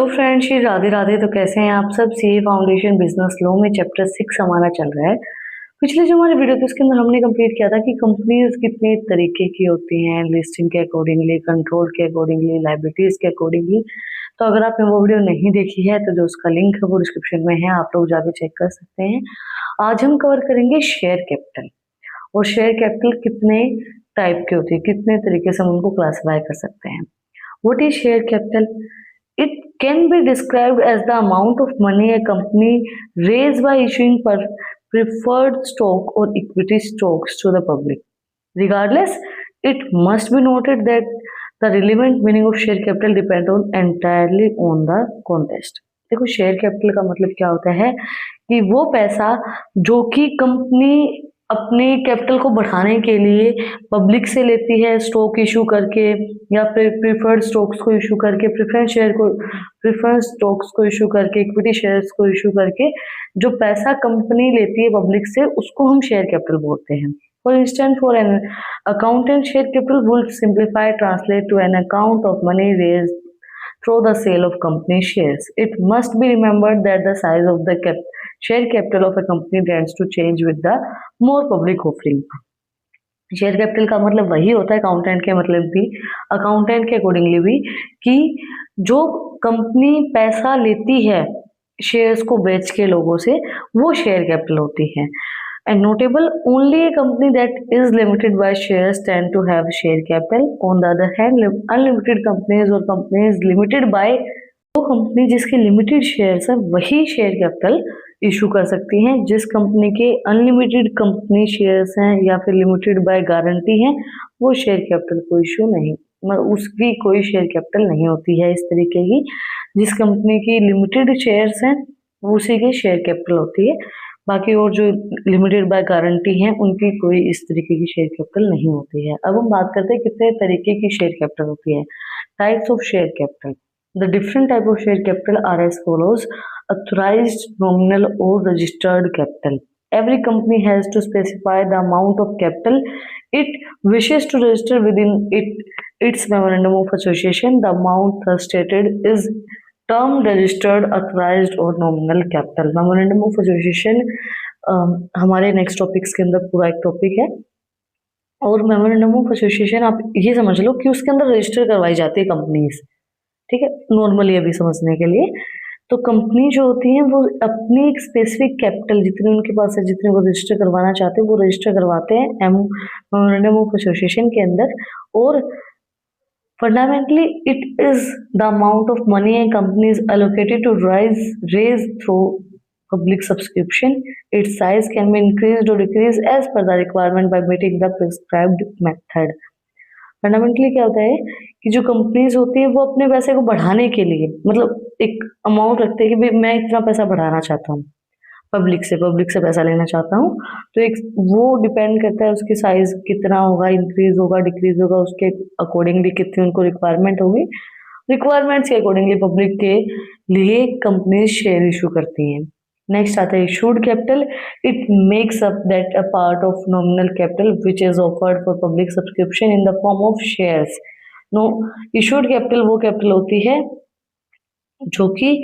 Friends, Shri Radhe Radhe. तो कैसे हैं आप सब। सीए फाउंडेशन बिजनेस लॉ में चैप्टर 6 हमारा चल रहा है। पिछले जो हमारे वीडियो थे उसके अंदर हमने कंप्लीट किया था कि कंपनीज कितने तरीके की होती हैं, लिस्टिंग के अकॉर्डिंगली, कंट्रोल के अकॉर्डिंगली, लायबिलिटीज के अकॉर्डिंगली। तो अगर आपने वो वीडियो नहीं देखी है तो जो उसका लिंक है वो डिस्क्रिप्शन में है, आप लोग जाके चेक कर सकते हैं। आज हम कवर करेंगे शेयर कैपिटल। और शेयर कैपिटल कितने टाइप के होती है, कितने तरीके से हम उनको क्लासिफाई कर सकते हैं। What is share capital? It can be described as the amount of money a company raised by issuing preferred stock or equity stocks to the public. Regardless, it must be noted that the relevant meaning of share capital depends on entirely on the context. देखो, share capital का मतलब क्या होता है कि वो पैसा जो कि कंपनी अपने कैपिटल को बढ़ाने के लिए पब्लिक से लेती है, स्टॉक इशू करके या फिर प्रिफर्ड स्टॉक्स को इशू करके, प्रेफरेंस स्टॉक्स को इशू करके, इक्विटी शेयर्स को इशू करके जो पैसा कंपनी लेती है पब्लिक से, उसको हम शेयर कैपिटल बोलते हैं। For instance, for an accountant, share capital would simplify translate to an account of money raised through the sale of company shares. It must be remembered that the size of the share capital of a company tends to change with the more public offering. Share capital का मतलब वही होता है, accountant के मतलब भी, accountant के accordingly भी, कि जो कंपनी पैसा लेती है शेयर्स को बेच के लोगों से, वो शेयर कैपिटल होती है। And notable, only a company that is limited by shares tend to have share capital. On the other hand, unlimited companies और companies limited by, वो कंपनी जिसके लिमिटेड शेयर्स है वही शेयर कैपिटल इशू कर सकती हैं। जिस कंपनी के अनलिमिटेड कंपनी शेयर्स हैं या फिर लिमिटेड बाय गारंटी हैं, वो शेयर कैपिटल को इशू नहीं, उसकी कोई शेयर कैपिटल नहीं होती है। इस तरीके की जिस कंपनी की लिमिटेड शेयर्स हैं उसी की शेयर कैपिटल होती है, बाकी और जो लिमिटेड बाय गारंटी हैं उनकी कोई इस तरीके की शेयर कैपिटल नहीं होती है। अब हम बात करते हैं कितने तरीके की शेयर कैपिटल होती है। Types of share capital. The different type of share capital are as follows: authorized, nominal or registered capital. Every company has to specify the amount of capital it wishes to register within its memorandum of association. The amount thus stated is termed registered, authorized or nominal capital. Memorandum of association हमारे next topics के अंदर पूरा एक topic है। और memorandum of association आप ये समझ लो कि उसके अंदर रजिस्टर करवाई जाती है कंपनीज, ठीक है, नॉर्मली अभी समझने के लिए। तो कंपनी जो होती है वो अपनी एक स्पेसिफिक कैपिटल जितनी उनके पास है, जितने वो रजिस्टर करवाना चाहते हैं, वो रजिस्टर करवाते हैं मेमोरेंडम ऑफ एसोसिएशन के अंदर। और fundamentally it is the amount of money a company is allocated to raise through public subscription. Its size can be increased or decreased as per the requirement by meeting the prescribed method. Fundamentally क्या होता है कि जो companies होती है वो अपने पैसे को बढ़ाने के लिए, मतलब एक अमाउंट रखते हैं कि भाई मैं इतना पैसा बढ़ाना चाहता हूँ, पब्लिक से पैसा लेना चाहता हूँ, तो एक वो डिपेंड करता है उसकी साइज कितना होगा, इंक्रीज होगा, डिक्रीज होगा, उसके अकॉर्डिंगली कितनी उनको रिक्वायरमेंट होगी। रिक्वायरमेंट्स के अकॉर्डिंगली पब्लिक के लिए कंपनीज शेयर इशू करती हैं। नेक्स्ट आता है issued capital. It makes up that a part of nominal capital which is offered for public subscription in the form of shares. No, issued capital वो capital होती है जो कि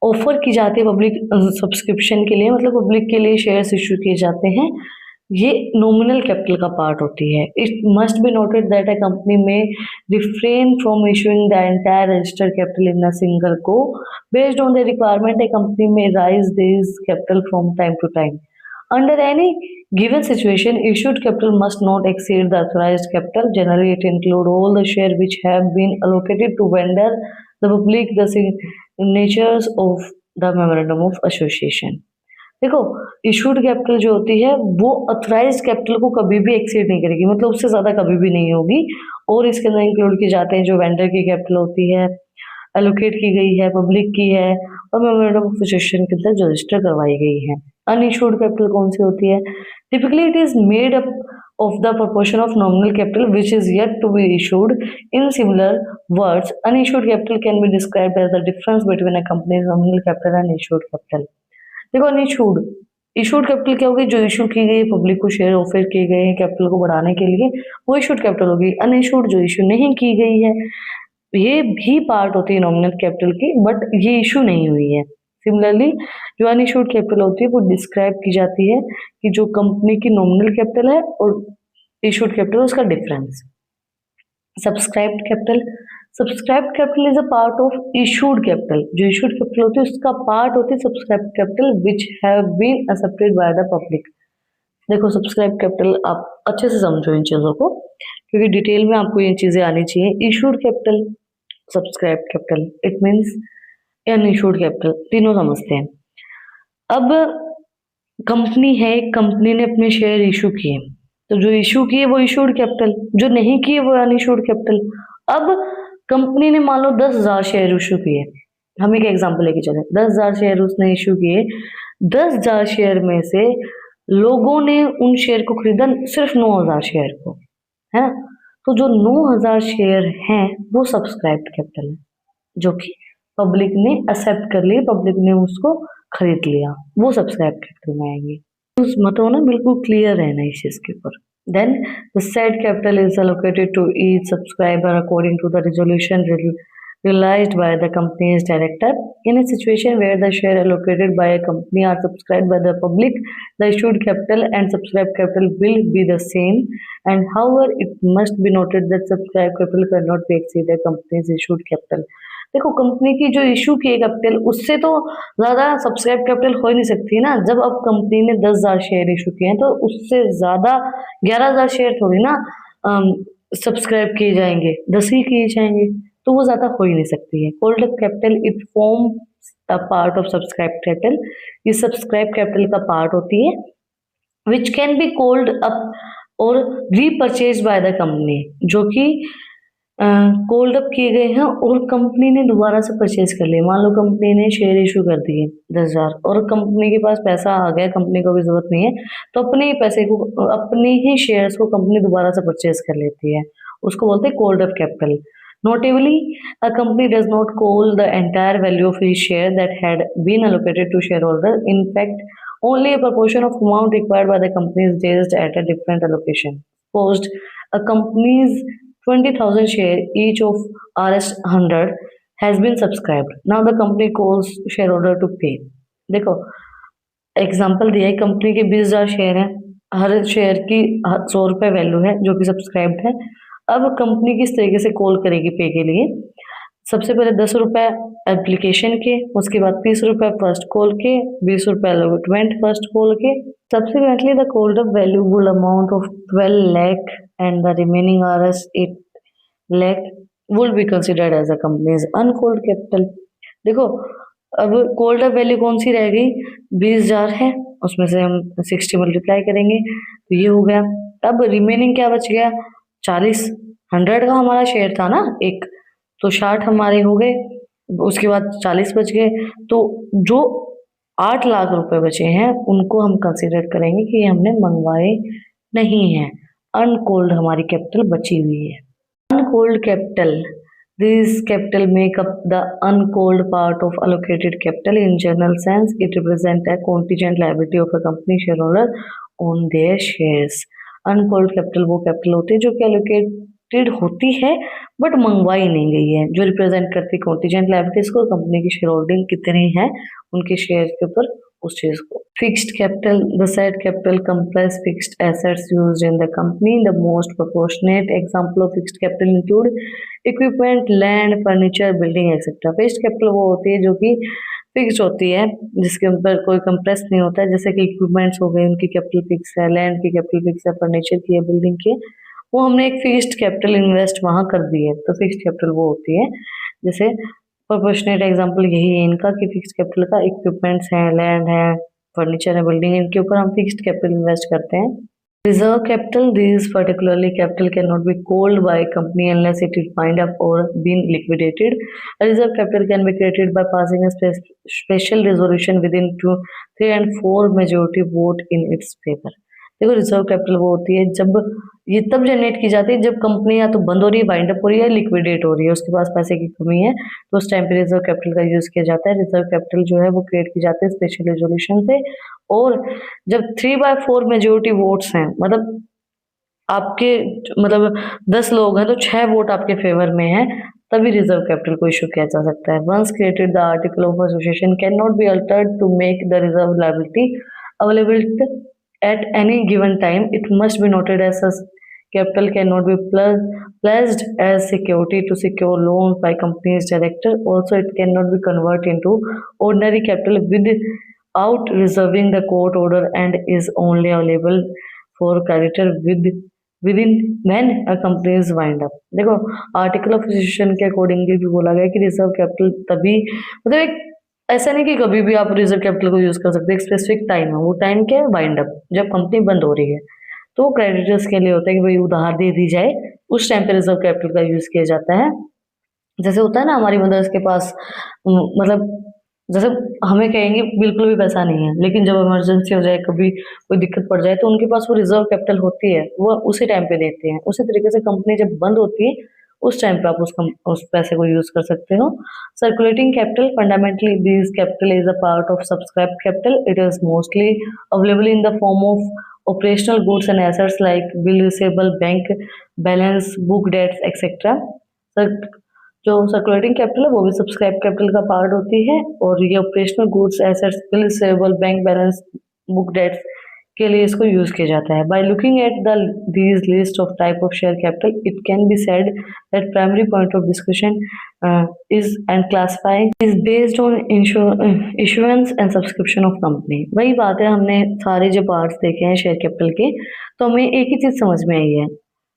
ऑफर की जाती है पब्लिक सब्सक्रिप्शन के लिए, मतलब पब्लिक के लिए शेयर्स इशू किए जाते हैं, ये नॉमिनल कैपिटल का पार्ट होती है। It must be noted that a company में refrain from issuing the entire registered capital in a single go based on the requirement. A company may raise this capital from time to time. Under any given situation, issued capital must not exceed the authorized capital. Generally, it includes all the shares which have been allocated to vendor, the public, the signatures of the memorandum of association. देखो, issued capital जो होती है वो authorised capital को कभी भी exceed नहीं करेगी, मतलब उससे ज्यादा कभी भी नहीं होगी। और इसके अंदर इंक्लूड किए जाते हैं जो वेंडर की कैपिटल होती है, एलोकेट की गई है, पब्लिक की है, और मेमोरेंडम ऑफ एसोसिएशन के अंदर जो रजिस्टर करवाई गई है। अनइशूड कैपिटल कौन सी होती है? Typically it is made up of the proportion of nominal capital which is yet to be issued. In similar words, unissued capital can be described as the difference between a company's nominal capital and issued capital. देखो, unissued issued capital क्या होगी? जो issue की गई public को share offer किए गए हैं कैपिटल को बढ़ाने के लिए, वो इशूड कैपिटल होगी। अनइशूड जो इशू नहीं की गई है, ये भी पार्ट होती है नॉमिनल कैपिटल की, बट ये इशू नहीं हुई है। सिमिलरली जो अनइशूड कैपिटल होती है वो डिस्क्राइब की जाती है कि जो कंपनी की नॉमिनल कैपिटल है और इशूड कैपिटल उसका difference. Subscribed capital, subscribed capital is a part of issued capital. जो इशूड कैपिटल होती है उसका पार्ट होती है subscribed capital which have been accepted by the public. देखो सब्सक्राइब कैपिटल आप अच्छे से समझो इन चीजों को, क्योंकि डिटेल में आपको ये चीजें आनी चाहिए। Issued capital, subscribe capital, it means unissued capital, तीनों समझते हैं। अब कंपनी है, कंपनी ने अपने शेयर इशू किए, तो जो इशू किए वो इशूड कैपिटल, जो नहीं किए वो अनइशूड कैपिटल। अब कंपनी ने मान लो 10,000 शेयर इशू किए, हम एक एग्जांपल लेके चले, 10,000 शेयर उसने इशू किए, 10,000 शेयर में से लोगों ने उन शेयर को खरीदा सिर्फ 9,000 शेयर को, है ना। तो जो 9,000 शेयर हैं वो सब्सक्राइब्ड कैपिटल है, जो कि पब्लिक ने एक्सेप्ट कर लिया, पब्लिक ने उसको खरीद लिया, वो सब्सक्राइब कैपिटल में आएंगे। उस मत हो ना, बिल्कुल क्लियर रहना इस चीज के ऊपर। Then the said capital is allocated to each subscriber according to the resolution realized by the company's director. In a situation where the share allocated by a company are subscribed by the public, the issued capital and subscribed capital will be the same. And however, it must be noted that subscribed capital cannot be exceed the company's issued capital. देखो company की जो issue की है capital उससे तो ज्यादा subscribe capital हो ही नहीं सकती ना। जब अब कंपनी ने 10,000 शेयर इशू किए हैं तो उससे ज्यादा 11,000 शेयर थोड़ी ना सब्सक्राइब किए जाएंगे, 10 ही किए जाएंगे, तो वो ज्यादा हो ही नहीं सकती है। Called up capital it form a part of subscribe capital, ये सब्सक्राइब कैपिटल का पार्ट होती है, which can be called up और रीपरचेज बाय द कंपनी, जो कि कोल्ड अप किए गए हैं और कंपनी ने दोबारा से परचेज कर लिए। मान लो कंपनी ने शेयर इशू कर दिए 10,000 और कंपनी के पास पैसा आ गया, कंपनी को भी जरूरत नहीं है, तो अपने ही पैसे को, अपने ही शेयर्स को कंपनी दोबारा से परचेज कर लेती है, उसको बोलते हैं cold up capital. Notably, a company does not call the entire value of each share that had been allocated to shareholder. In fact, only a proportion of amount required by the company is raised at a different allocation. Suppose a company's 20,000 share, each of Rs 100, has been subscribed. Now the company calls shareholder to pay. देखो example दिया है, company के 20,000 share हैं, हर share की 100 रुपए value है जो कि सब्सक्राइब्ड है। अब कंपनी किस तरीके से कॉल करेगी पे के लिए, सबसे पहले 10 रुपए एप्लीकेशन के, उसके बाद 30 रुपए फर्स्ट कॉल के, 20 रुपए अलॉटमेंट फर्स्ट कॉल के। Subsequently the called up valuable amount of 12 lakh and the remaining Rs 8 lakh will be considered as a company's uncalled capital। देखो अब कॉल्ड अप वैल्यू कौन सी रह गई, 20,000 है, उसमें से हम 60 मल्टीप्लाई करेंगे तो ये हो गया। अब रिमेनिंग क्या बच गया, 40, 100 का हमारा शेयर था ना एक, तो 60 हमारे हो गए, उसके बाद 40 बच गए, तो जो 8 लाख रुपए बचे हैं उनको हम कंसिडर करेंगे कि हमने मंगवाए नहीं है, अनकॉल्ड हमारी कैपिटल बची हुई है। Uncalled capital, this capital make up the uncalled part of allocated capital. In general sense, it represents a contingent liability of a company shareholder on their shares. Uncalled capital वो capital होती है जो कि allocated होती है but मंगवाई नहीं गई है, जो रिप्रेजेंट करती है contingent liabilities को, कंपनी की शेयर होल्डिंग कितनी है उनके शेयर के ऊपर उस चीज को। Fixed capital, the said capital comprise fixed assets used in the company. The most proportionate example of fixed capital include equipment, land, furniture, building, etc. Fixed capital वो होती है जो कि फिक्स्ड होती है, जिसके ऊपर कोई कंप्रेस नहीं होता है, जैसे कि इक्विपमेंट्स हो गए उनकी कैपिटल फिक्स है, लैंड की कैपिटल फिक्स है, फर्नीचर की है, बिल्डिंग की, वो हमने एक फिक्स्ड कैपिटल इन्वेस्ट वहां कर दी है, तो फिक्स्ड कैपिटल वो होती है। जैसे प्रोपोर्शनेट एग्जांपल यही है इनका कि फिक्स्ड कैपिटल का इक्विपमेंट्स हैं, लैंड है, फर्नीचर है, बिल्डिंग है, इनके ऊपर हम फिक्स्ड कैपिटल इन्वेस्ट करते हैं। Reserve capital, this particularly capital cannot be called by a company unless it is wind up or been liquidated. A reserve capital can be created by passing a special resolution within 2, 3 and 4 majority vote in its favor. देखो reserve capital वो होती है जब ये तब generate की जाती है जब कंपनी या तो बंद हो रही है, वाइंड अप हो रही है, लिक्विडेट हो रही है, उसके पास पैसे की कमी है, तो उस टाइम पे रिजर्व कैपिटल का यूज किया जाता है। रिजर्व कैपिटल जो है वो क्रिएट की जाती है स्पेशल रेजोल्यूशन से, और जब 3/4 मेजोरिटी वोट्स हैं, मतलब आपके मतलब 10 लोग हैं तो 6 वोट आपके फेवर में है, तभी रिजर्व कैपिटल को इशू किया जा सकता है। Once created the article of association can not be altered to make the reserve liability available at any given time. It must be noted as such capital cannot be pledged as security to secure loans by company's director. Also, it cannot be converted into ordinary capital without reserving the court order and is only available for creditor within when a company is wind up. देखो article of association के accordingly भी बोला गया कि reserve capital तभी मतलब एक ऐसा नहीं कि कभी भी आप रिजर्व कैपिटल को यूज कर सकते हैं, एक स्पेसिफिक टाइम है, वो टाइम क्या है, वाइंड अप, जब कंपनी बंद हो रही है तो क्रेडिटर्स के लिए होता है कि भाई उधार दे दी जाए, उस टाइम पे रिजर्व कैपिटल का यूज किया जाता है। जैसे होता है ना हमारी मदर्स के पास मतलब जैसे हमें कहेंगे बिल्कुल भी पैसा नहीं है, लेकिन जब इमरजेंसी हो जाए, कभी कोई दिक्कत पड़ जाए तो उनके पास वो रिजर्व कैपिटल होती है, वो उसी टाइम पे देते हैं। उसी तरीके से कंपनी जब बंद होती है उस टाइम पे आप उस पैसे को यूज कर सकते हो। Circulating capital fundamentally this capital is a part of subscribe capital. It is mostly available in the form of operational goods and assets like bill receivable, bank balance, book debts etcetera. जो circulating capital है वो भी subscribe capital का part होती है, और ये operational goods, assets, bill receivable, bank balance, book debts के लिए इसको यूज किया जाता है। By looking at the these list of type of share capital it can be said that primary point of discussion is and classifying is based on issuance and subscription of company. वही बात है, हमने सारे जो parts देखे हैं share capital के, तो हमें एक ही चीज समझ में आई है,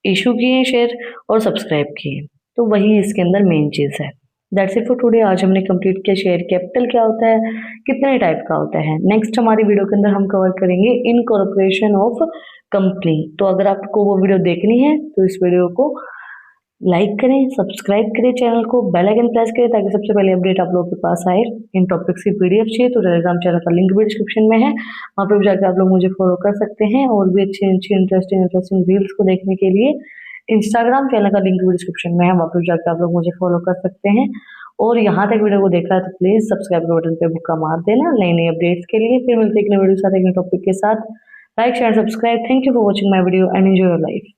इशू किए शेयर और सब्सक्राइब किए, तो वही इसके अंदर मेन चीज है। That's it for today. आज हमने कंप्लीट किया शेयर कैपिटल क्या होता है, कितने टाइप का होता है। नेक्स्ट हमारी वीडियो के अंदर हम कवर करेंगे इनकॉर्पोरेशन ऑफ कंपनी। तो अगर आपको वो वीडियो देखनी है तो इस वीडियो को लाइक करें, सब्सक्राइब करें चैनल को, बेल आइकन प्रेस करें ताकि सबसे पहले अपडेट आप लोगों के पास आए। इन टॉपिक्स की पीडीएफ चाहिए तो टेलीग्राम चैनल का लिंक भी डिस्क्रिप्शन में है, वहाँ पे भी जाकर आप लोग मुझे फॉलो कर सकते हैं। और भी अच्छी अच्छी इंटरेस्टिंग रील्स को देखने के लिए इंस्टाग्राम चैनल का लिंक भी डिस्क्रिप्शन में है, वहाँ पे जाकर आप लोग मुझे फॉलो कर सकते हैं। और यहाँ तक वीडियो को देखा है तो प्लीज सब्सक्राइब के बटन पे मुक्का मार देना नई नई अपडेट्स के लिए। फिर मिलते हैं एक नई वीडियो के साथ, एक नए टॉपिक के साथ। Like share subscribe. Thank you for watching my video and enjoy your life.